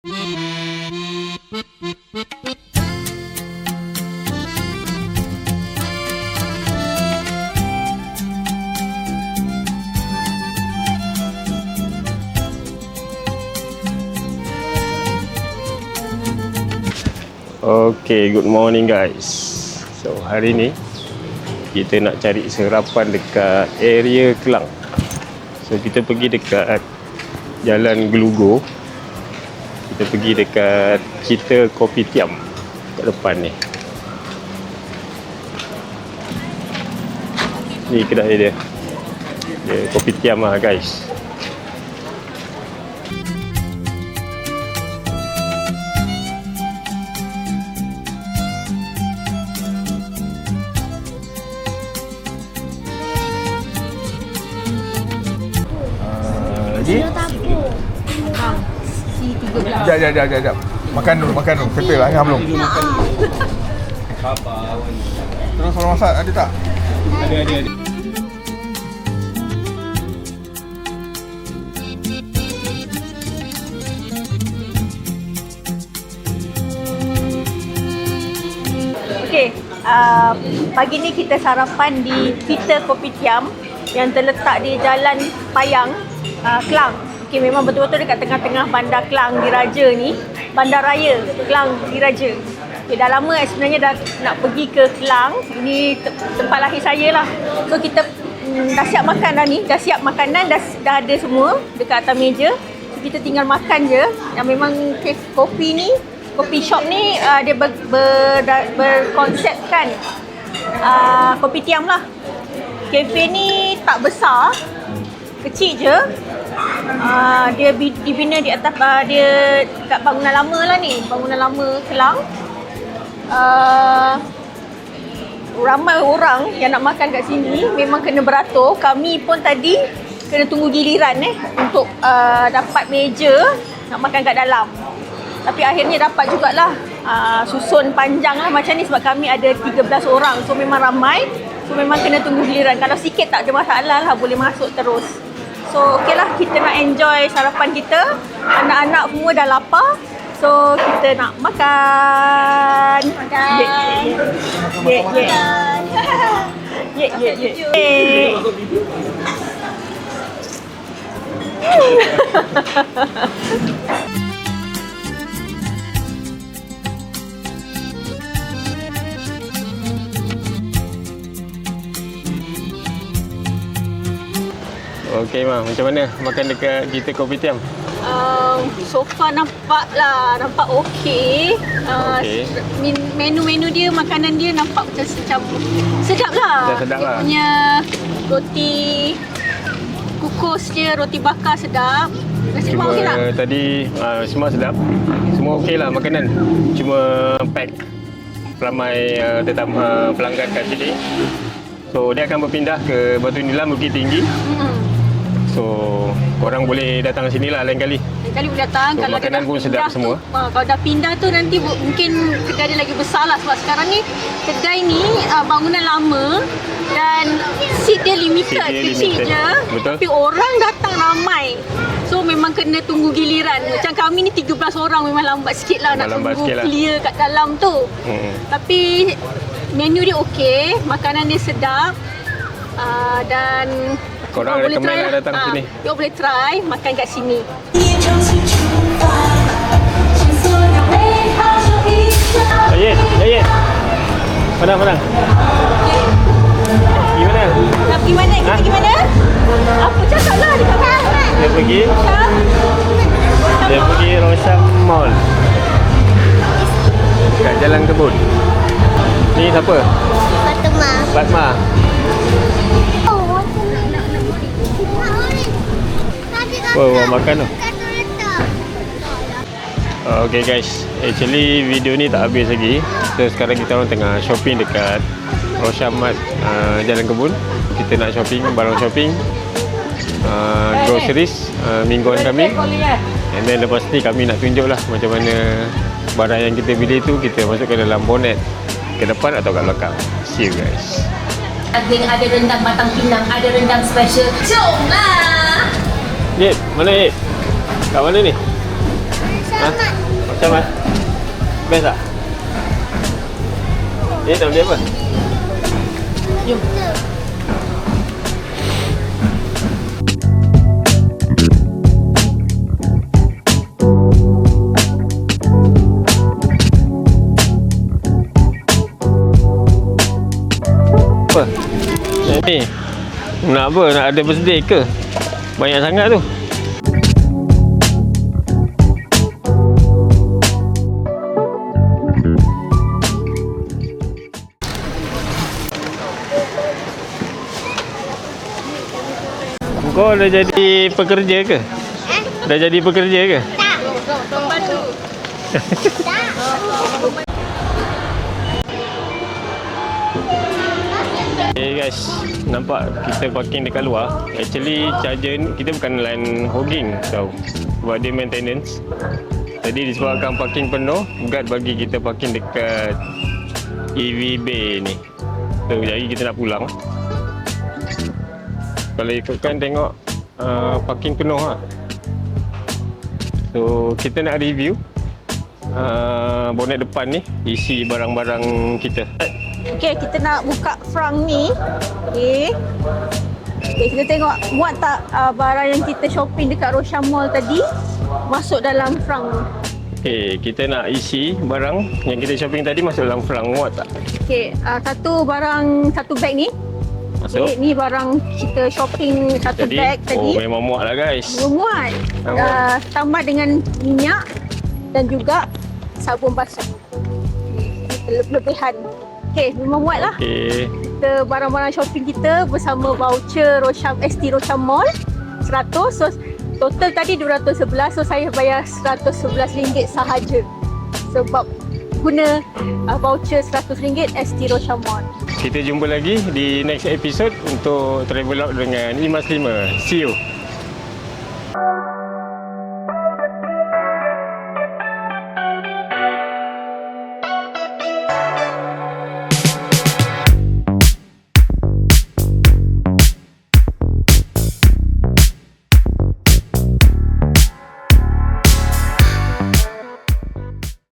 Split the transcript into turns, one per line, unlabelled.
Okay, good morning guys. So hari ni kita nak cari sarapan dekat area Kelang. So kita pergi dekat Jalan Gelugur. Kita pergi dekat Kita Kopitiam kat depan ni. Ni kedai dia. Dia Kopitiam lah guys.
Sekejap. Makan dulu. Settle lah, belum? Terus orang masak ada tak?
Ada.
Okey, pagi ni kita sarapan di Kita Kopitiam yang terletak di Jalan Payang, Kelang. Okey, memang betul-betul dekat tengah-tengah bandar Kelang Diraja ni, Bandaraya Kelang Diraja. Okay, dah lama sebenarnya dah nak pergi ke Kelang. Ini tempat lahir saya lah. So kita dah siap makan dah ni, dah siap makanan, dah ada semua dekat atas meja. So, kita tinggal makan je. Yang memang kopi shop ni dia berkonsepkan kopitiam lah. Kafe ni tak besar, kecil je. Dia dibina di atas dia kat bangunan lama lah ni, bangunan lama Kelang. Ramai orang yang nak makan kat sini, memang kena beratur. Kami pun tadi kena tunggu giliran untuk dapat meja nak makan kat dalam. Tapi akhirnya dapat jugalah. Susun panjang lah macam ni sebab kami ada 13 orang. So memang ramai. So memang kena tunggu giliran. Kalau sikit tak ada masalah lah, boleh masuk terus. So okey lah, kita nak enjoy sarapan kita. Anak-anak semua dah lapar. So kita nak makan.
Okay Mak, macam mana makan dekat Kita Kopitiam?
So far nampak okey. Menu-menu dia, makanan dia nampak macam sedap lah.
Sedap
dia
lah.
Punya roti kukus dia, roti bakar sedap. Nasi lemak okey tak?
Tadi semua sedap. Semua okey lah makanan. Cuma pack ramai pelanggan kat sini. So dia akan berpindah ke Batu Nilam, Bukit Tinggi. So korang boleh datang sini lah lain kali.
Lain kali boleh datang.
So,
kalau
makanan pun sedap semua.
Kalau dah pindah tu nanti mungkin kedai dia lagi besar lah. Sebab sekarang ni kedai ni bangunan lama dan seat dia limited, kecil je. Betul. Tapi orang datang ramai. So memang kena tunggu giliran. Macam kami ni 13 orang, memang lambat sikit lah nak tunggu clear kat dalam tu. Tapi menu dia okey, makanan dia sedap. Dan
korang recommend lah datang sini.
Korang boleh try makan kat sini.
Jayet. Padang. Gimana?
Nak pergi mana? Kita pergi mana? Apa cakap lah dekat mana?
Dia pergi Rosham Mall kat Jalan Kebun. Ni siapa? Fatma. Wah, makan tu. Okay guys, actually video ni tak habis lagi. So sekarang kita orang tengah shopping dekat Rosham Mart, Jalan Kebun. Kita nak shopping, barang shopping, groceries, mingguan kami. And then lepas ni kami nak tunjuk lah macam mana barang yang kita beli tu kita masukkan dalam bonnet, ke depan atau kat belakang. See you guys.
Ada rendang batang pinang, ada rendang special. Jomlah!
Yip, mana Yip? Kat mana ni?
Sama.
Macam mana? Best tak? Ni nak beli apa?
Jom.
Apa? Ni nak apa? Nak ada birthday ke? Banyak sangat tu. Kau dah jadi pekerja ke? Dah jadi pekerja ke? Okay guys, nampak kita parking dekat luar. Actually charger ni kita bukan line hogging tau. Sebab dia maintenance. Jadi disebabkan parking penuh, guard bagi kita parking dekat EV Bay ni. So jadi kita nak pulang. Kalau ikutkan tengok parking penuh lah. So kita nak review bonet depan ni, isi barang-barang kita.
Okay, kita nak buka front ni. Okay, kita tengok muat tak barang yang kita shopping dekat Rocham Mall tadi masuk dalam front ni.
Okay, kita nak isi barang yang kita shopping tadi masuk dalam front, muat tak?
Okay, satu bag ni.
Masuk.
Okay, ni barang kita shopping satu bag tadi.
Oh, memang muat lah guys.
Muat. Tambah dengan minyak dan juga sabun basuh. Lebihan. Okay, memang muat lah.
Okay.
Kita barang-barang shopping kita bersama voucher ST Rocham Mall 100. So total tadi 211. So saya bayar RM111 sahaja. Sebab guna voucher RM100 ST Rocham Mall.
Kita jumpa lagi di next episode untuk travel out dengan Imas 5. See you.